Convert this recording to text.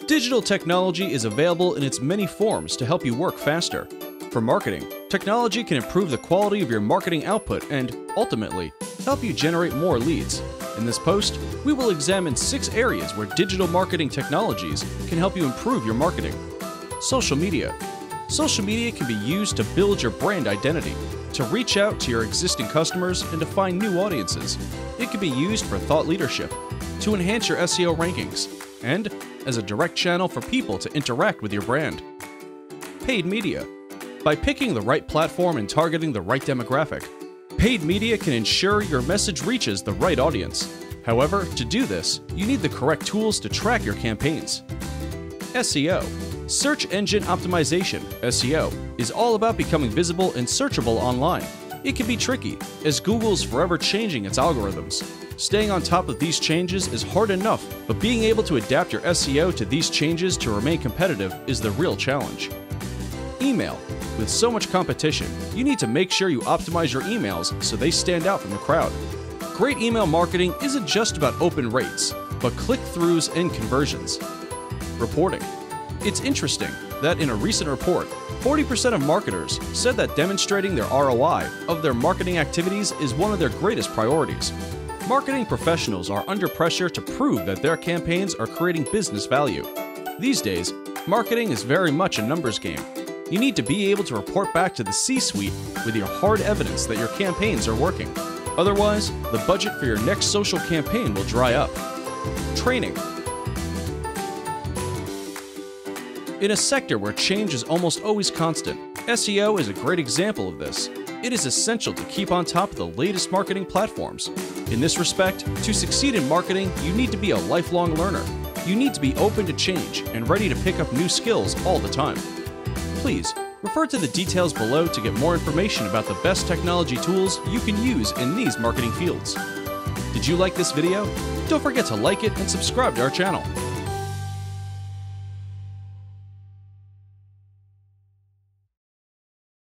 Digital technology is available in its many forms to help you work faster. For marketing, technology can improve the quality of your marketing output and, ultimately, help you generate more leads. In this post, we will examine 6 areas where digital marketing technologies can help you improve your marketing. Social media. Social media can be used to build your brand identity, to reach out to your existing customers and to find new audiences. It can be used for thought leadership, to enhance your SEO rankings, and as a direct channel for people to interact with your brand. Paid media. By picking the right platform and targeting the right demographic, paid media can ensure your message reaches the right audience. However, to do this, you need the correct tools to track your campaigns. SEO. Search engine optimization, SEO, is all about becoming visible and searchable online. It can be tricky, as Google's forever changing its algorithms. Staying on top of these changes is hard enough, but being able to adapt your SEO to these changes to remain competitive is the real challenge. Email. With so much competition, you need to make sure you optimize your emails so they stand out from the crowd. Great email marketing isn't just about open rates, but click-throughs and conversions. Reporting. It's interesting that in a recent report, 40% of marketers said that demonstrating their ROI of their marketing activities is one of their greatest priorities. Marketing professionals are under pressure to prove that their campaigns are creating business value. These days, marketing is very much a numbers game. You need to be able to report back to the C-suite with your hard evidence that your campaigns are working. Otherwise, the budget for your next social campaign will dry up. Training. In a sector where change is almost always constant, SEO is a great example of this. It is essential to keep on top of the latest marketing platforms. In this respect, to succeed in marketing, you need to be a lifelong learner. You need to be open to change and ready to pick up new skills all the time. Please, refer to the details below to get more information about the best technology tools you can use in these marketing fields. Did you like this video? Don't forget to like it and subscribe to our channel.